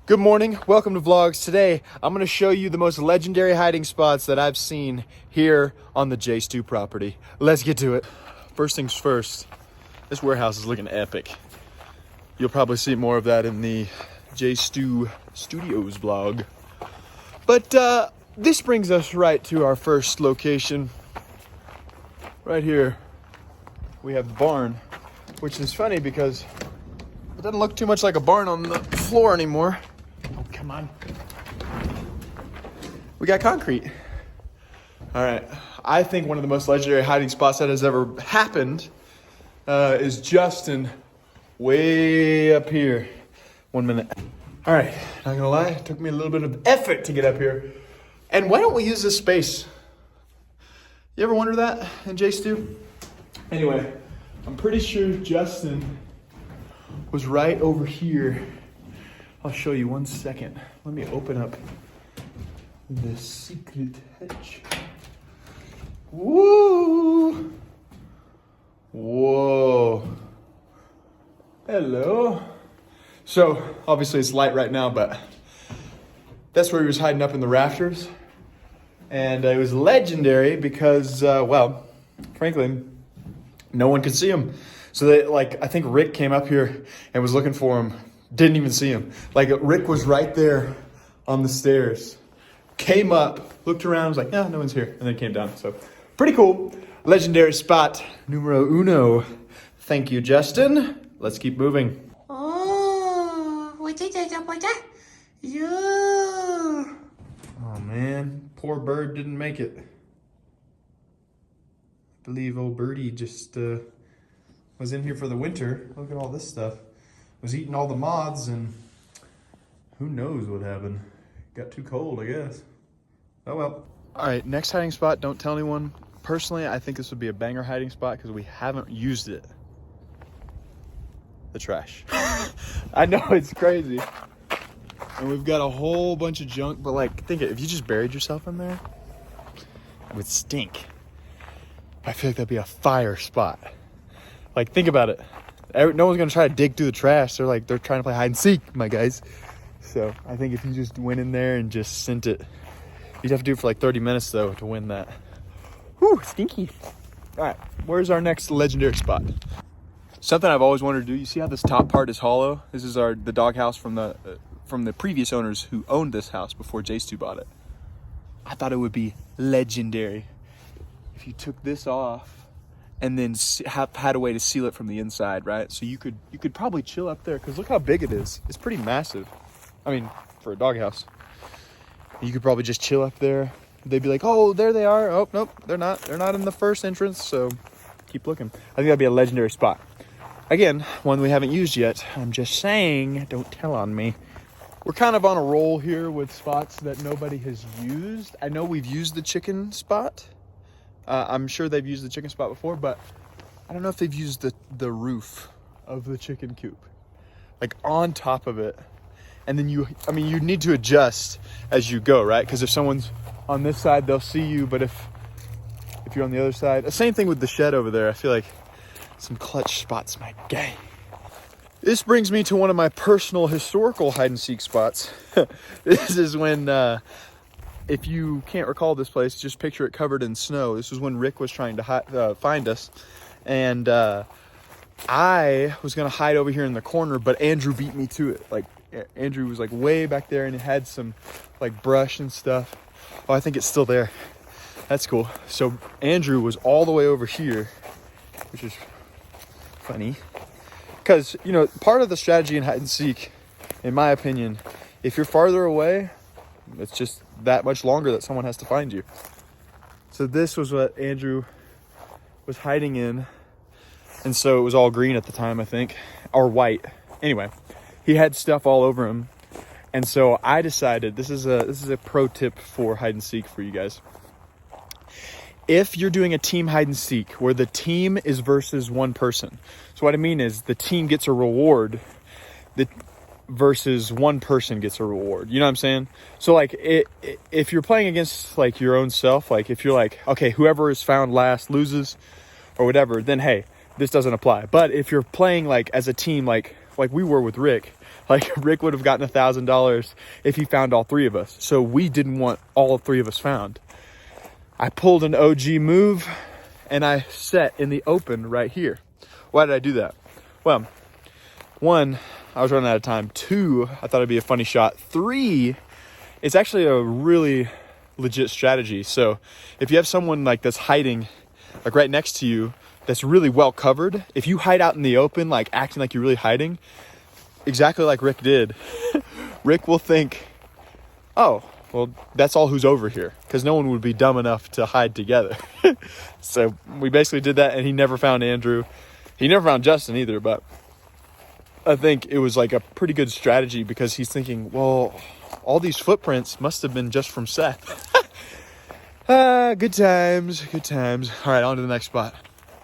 Good morning, welcome to Vlogs. Today, I'm gonna show you the most legendary hiding spots that I've seen here on the JStu property. Let's get to it. First things first, this warehouse is looking epic. You'll probably see more of that in the JStu Studios vlog. But this brings us right to our first location. Right here, we have the barn, which is funny because it doesn't look too much like a barn on the floor anymore. Oh, come on. We got concrete. All right. I think one of the most legendary hiding spots that has ever happened is Justin way up here. 1 minute. All right. Not gonna lie, it took me a little bit of effort to get up here. And why don't we use this space? You ever wonder that in JStu? Anyway, I'm pretty sure Justin was right over here. I'll show you 1 second. Let me open up the secret hatch. Woo! Whoa. Hello. So, obviously it's light right now, but that's where he was hiding up in the rafters. And it was legendary because, well, frankly, no one could see him. So they, I think Rick came up here and was looking for him. Didn't even see him. Rick was right there on the stairs. Came up, looked around, was like, no one's here. And then came down. So pretty cool. Legendary spot numero uno. Thank you, Justin. Let's keep moving. Oh, man. Poor bird didn't make it. I believe old birdie just was in here for the winter. Look at all this stuff. Was eating all the moths and who knows what happened. Got too cold, I guess. Oh well. All right, next hiding spot, don't tell anyone. Personally, I think this would be a banger hiding spot because we haven't used it. The trash. I know, it's crazy. And we've got a whole bunch of junk, but think if you just buried yourself in there, it would stink. I feel like that'd be a fire spot. Think about it. No one's gonna try to dig through the trash. They're trying to play hide and seek, my guys. So I think if you just went in there and just sent it, you'd have to do it for 30 minutes though to win that. Whew, stinky. All right, where's our next legendary spot? Something I've always wanted to do. You see how this top part is hollow? This is the doghouse from the previous owners who owned this house before JStu bought it. I thought it would be legendary if you took this off and then had a way to seal it from the inside, right? So you could probably chill up there because look how big it is. It's pretty massive. I mean, for a doghouse. You could probably just chill up there. They'd be like, oh, there they are. Oh, nope, they're not. They're not in the first entrance, so keep looking. I think that'd be a legendary spot. Again, one we haven't used yet. I'm just saying, don't tell on me. We're kind of on a roll here with spots that nobody has used. I know we've used the chicken spot. I'm sure they've used the chicken spot before, but I don't know if they've used the roof of the chicken coop, on top of it. And then you need to adjust as you go, right? Because if someone's on this side, they'll see you. But if you're on the other side, the same thing with the shed over there. I feel like some clutch spots, my guy. This brings me to one of my personal historical hide and seek spots. This is when, if you can't recall this place, just picture it covered in snow. This was when Rick was trying to find us. And I was going to hide over here in the corner, but Andrew beat me to it. Andrew was way back there and it had some brush and stuff. Oh, I think it's still there. That's cool. So Andrew was all the way over here, which is funny. Because, part of the strategy in hide and seek, in my opinion, if you're farther away, it's just that much longer that someone has to find you. So this was what Andrew was hiding in. And so it was all green at the time, I think, or white. Anyway, he had stuff all over him. And so I decided, this is a pro tip for hide and seek for you guys. If you're doing a team hide and seek where the team is versus one person. So what I mean is the team gets a reward versus one person gets a reward. You know what I'm saying? So if you're playing against your own self, if you're okay, whoever is found last loses or whatever, then hey, this doesn't apply. But if you're playing as a team, like we were with Rick, Like Rick would have gotten $1,000 if he found all three of us. So we didn't want all three of us found. I pulled an OG move and I set in the open right here. Why did I do that? Well, one, I was running out of time. Two, I thought it'd be a funny shot. Three, it's actually a really legit strategy. So if you have someone like that's hiding like right next to you that's really well covered, if you hide out in the open, like acting like you're really hiding, exactly like Rick did, Rick will think, oh, well, that's all who's over here, because no one would be dumb enough to hide together. So we basically did that, and he never found Andrew. He never found Justin either, but I think it was like a pretty good strategy because he's thinking, well, all these footprints must have been just from Seth. Good times, good times. All right, on to the next spot.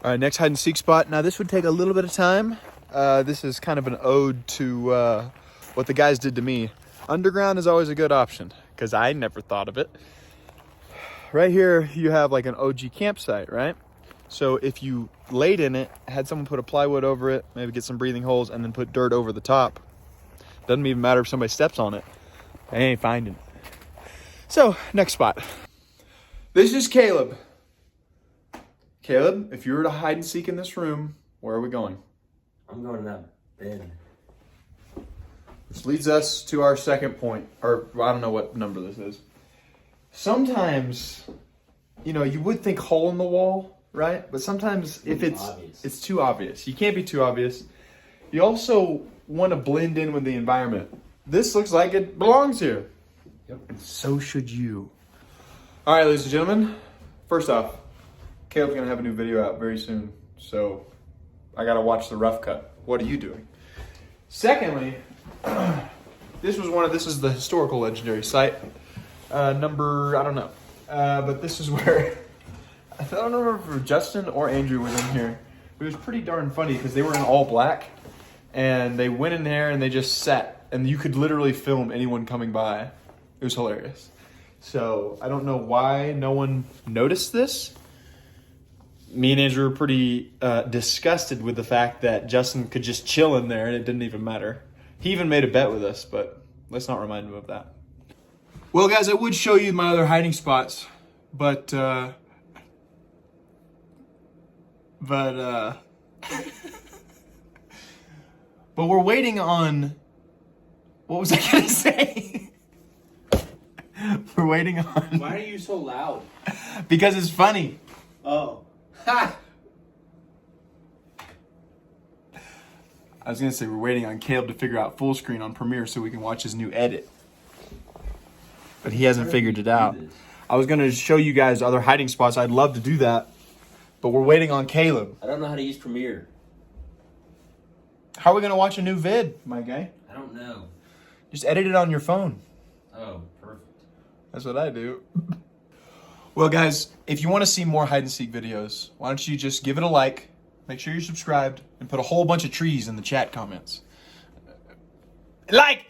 All right, next hide and seek spot. Now, this would take a little bit of time. This is kind of an ode to what the guys did to me. Underground is always a good option because I never thought of it. Right here, you have like an OG campsite, right? So if you laid in it, had someone put a plywood over it, maybe get some breathing holes, and then put dirt over the top, doesn't even matter if somebody steps on it. They ain't finding it. So, next spot. This is Caleb. Caleb, if you were to hide and seek in this room, where are we going? I'm going to that bed. Which leads us to our second point, or I don't know what number this is. Sometimes, you know, you would think hole in the wall, right? But sometimes if it's too obvious. You can't be too obvious. You also want to blend in with the environment. This looks like it belongs here. Yep. And so should you. All right, ladies and gentlemen. First off, Caleb's going to have a new video out very soon. So I got to watch the rough cut. What are you doing? Secondly, this is the historical legendary site. Number, I don't know. But this is where, I don't remember if Justin or Andrew was in here. It was pretty darn funny because they were in all black. And they went in there and they just sat. And you could literally film anyone coming by. It was hilarious. So I don't know why no one noticed this. Me and Andrew were pretty disgusted with the fact that Justin could just chill in there and it didn't even matter. He even made a bet with us, but let's not remind him of that. Well, guys, I would show you my other hiding spots, but but we're waiting on, what was I gonna say? We're waiting on. Why are you so loud? Because it's funny. Oh. Ha! I was gonna say we're waiting on Caleb to figure out full screen on Premiere so we can watch his new edit. But he hasn't figured it out. I was gonna show you guys other hiding spots. I'd love to do that. But we're waiting on Caleb. I don't know how to use Premiere. How are we gonna watch a new vid, my guy? I don't know. Just edit it on your phone. Oh, perfect. That's what I do. Well, guys, if you want to see more hide and seek videos, why don't you just give it a like, make sure you're subscribed, and put a whole bunch of trees in the chat comments. Like!